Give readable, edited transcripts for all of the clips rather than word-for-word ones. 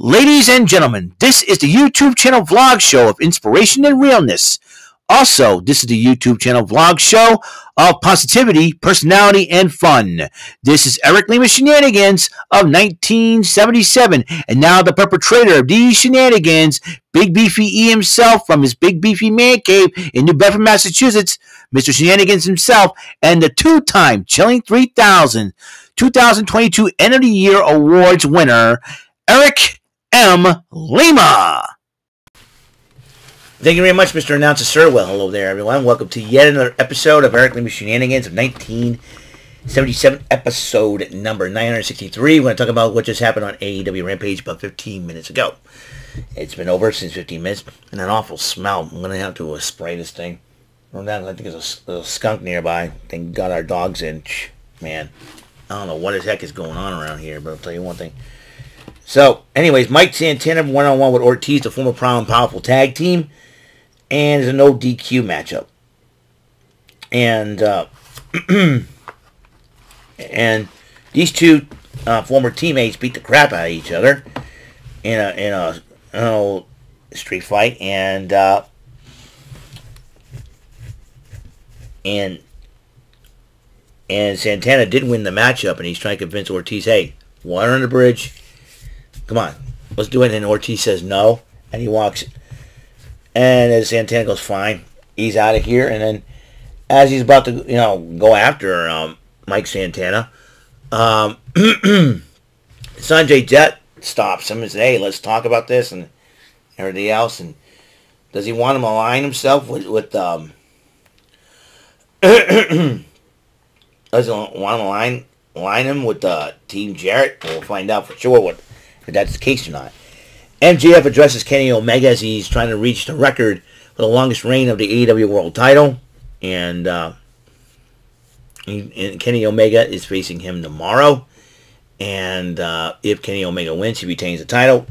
Ladies and gentlemen, this is the YouTube channel vlog show of inspiration and realness. Also, this is the YouTube channel vlog show of positivity, personality, and fun. This is Eric Lima Shenanigans of 1977, and now the perpetrator of these shenanigans, Big Beefy E himself from his Big Beefy Man Cave in New Bedford, Massachusetts, Mr. Shenanigans himself, and the two-time Chilling 3000 2022 End of the Year Awards winner, Eric M. Lima. Thank you very much, Mr. Announcer Sir. Well, hello there, everyone. Welcome to yet another episode of Eric Lima Shenanigans of 1977, episode number 963. We're going to talk about what just happened on AEW Rampage about 15 minutes ago. It's been over since 15 minutes, and an awful smell. I'm going to have to spray this thing. I think there's a skunk nearby. Thank God our dog's in. Man, I don't know what the heck is going on around here, but I'll tell you one thing. So, anyways, Mike Santana one-on-one with Ortiz, the former Proud and Powerful tag team. And there's a no DQ matchup. And and these two former teammates beat the crap out of each other in a street fight. And Santana did win the matchup, and he's trying to convince Ortiz, hey, water under the bridge. Come on, let's do it. And Ortiz says no, and he walks. And as Santana goes, fine, he's out of here. And then as he's about to, go after Mike Santana, Sanjay Dutt stops him and says, hey, let's talk about this and everything else. And does he want him to align himself with does he want him to align him with Team Jarrett? We'll find out for sure if that's the case or not. MJF addresses Kenny Omega as he's trying to reach the record for the longest reign of the AEW World Title. And Kenny Omega is facing him tomorrow. And if Kenny Omega wins, he retains the title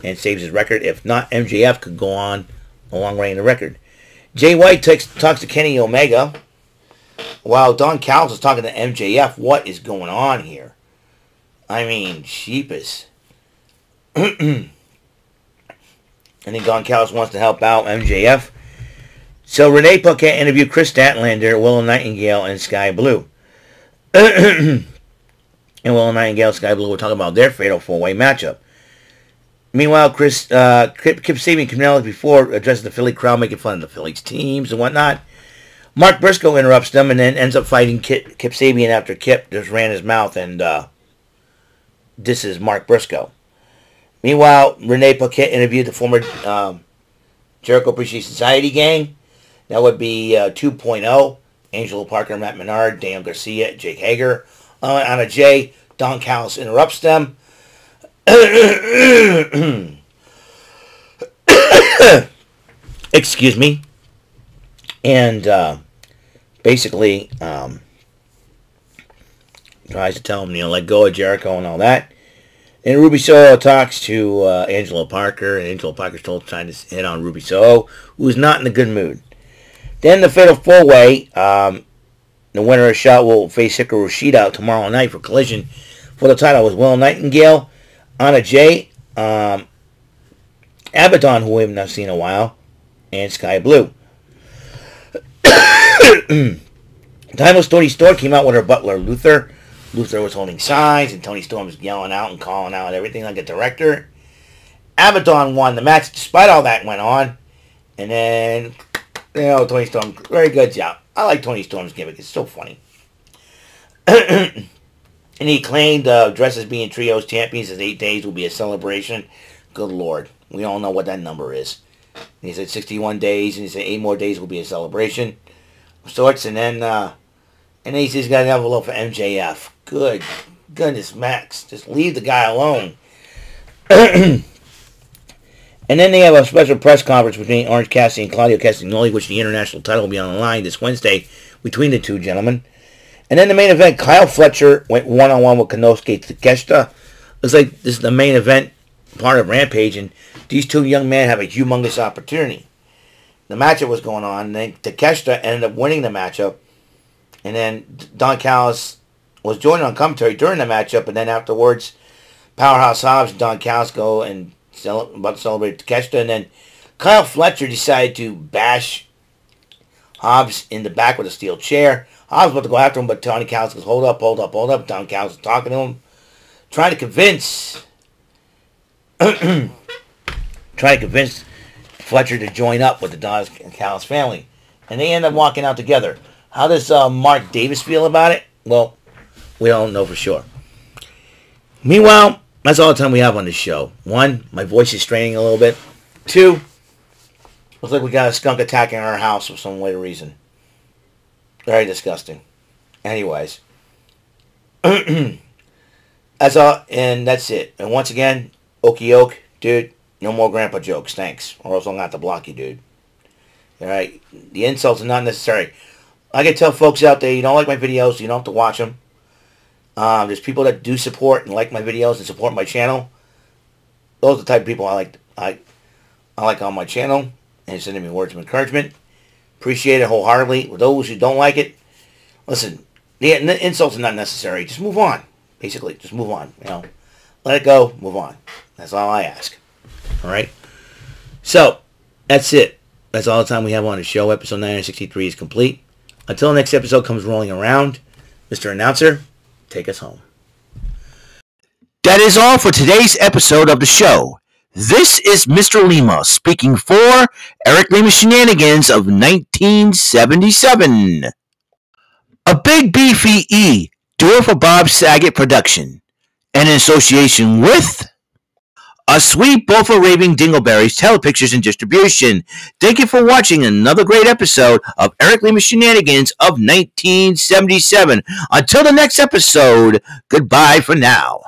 and saves his record. If not, MJF could go on a long reign of the record. Jay White talks to Kenny Omega while Don Callis is talking to MJF. What is going on here? I mean, sheepish. I think Don Callis wants to help out MJF. So Renee Paquette interviewed Chris Statlander, Willow Nightingale, and Sky Blue. And Willow Nightingale and Sky Blue will talk about their fatal four-way matchup. Meanwhile, Kip Sabian Canellis before addresses the Philly crowd, making fun of the Phillies teams and whatnot. Mark Briscoe interrupts them and then ends up fighting Kip Sabian after Kip just ran his mouth, and this is Mark Briscoe. Meanwhile, Renee Paquette interviewed the former Jericho Appreciation Society gang. That would be 2.0. Angelo Parker, Matt Menard, Daniel Garcia, Jake Hager. Anna Jay, Don Callis interrupts them. Excuse me. And basically tries to tell him, let go of Jericho and all that. And Ruby Soho talks to Angelo Parker, and Angelo Parker's trying to hit on Ruby Soho, who's not in a good mood. Then the Fatal 4-Way, the winner of the shot will face Hikaru Shida tomorrow night for Collision for the title with Willow Nightingale, Anna Jay, Abaddon, who we haven't seen in a while, and Sky Blue. Timeless Tony Storm came out with her butler, Luther. Luther was holding signs, and Tony Storm was yelling out and calling out everything like a director. Abaddon won the match despite all that went on. And then, Tony Storm, very good job. I like Tony Storm's gimmick. It's so funny. And he claimed dresses being trios champions as 8 days will be a celebration. Good Lord. We all know what that number is. And he said 61 days, and he said 8 more days will be a celebration of sorts. And then he says he's got an envelope for MJF. Goodness, Max. Just leave the guy alone. And then they have a special press conference between Orange Cassidy and Claudio Castagnoli, which the international title will be on the line this Wednesday between the two gentlemen. And then the main event, Kyle Fletcher went one-on-one with Konosuke Takeshita. Looks like this is the main event part of Rampage, and these two young men have a humongous opportunity. The matchup was going on, and then Takeshita ended up winning the matchup. And then Don Callis was joined on commentary during the matchup, and then afterwards, Powerhouse Hobbs and Don Callis go and about to celebrate Takeshita, and then Kyle Fletcher decided to bash Hobbs in the back with a steel chair. Hobbs about to go after him, but Tony Callis goes, hold up. Don Callis is talking to him, trying to convince Fletcher to join up with the Don Callis family. And they end up walking out together. How does Mark Davis feel about it? Well, we don't know for sure. Meanwhile, that's all the time we have on this show. 1, my voice is straining a little bit. 2, looks like we got a skunk attacking our house for some weird reason. Very disgusting. Anyways. That's all, and that's it. And once again, Okie Oak, dude, no more grandpa jokes, thanks. Or else I'm going to have to block you, dude. Alright? The insults are not necessary. I can tell folks out there, you don't like my videos, you don't have to watch them. There's people that do support and like my videos and support my channel. Those are the type of people I like on my channel, and sending me words of encouragement. Appreciate it wholeheartedly. With those who don't like it, listen, the insults are not necessary. Just move on. Basically, just move on. You know, let it go, move on. That's all I ask. All right? So, that's it. That's all the time we have on the show. Episode 963 is complete. Until the next episode comes rolling around, Mr. Announcer, take us home. That is all for today's episode of the show. This is Mr. Lima speaking for Eric Lima Shenanigans of 1977. A Big Beefy E, Duo for Bob Saget production, and in association with A Sweet Bowl for Raving Dingleberries Telepictures and Distribution. Thank you for watching another great episode of Eric Lima Shenanigans of 1977. Until the next episode, goodbye for now.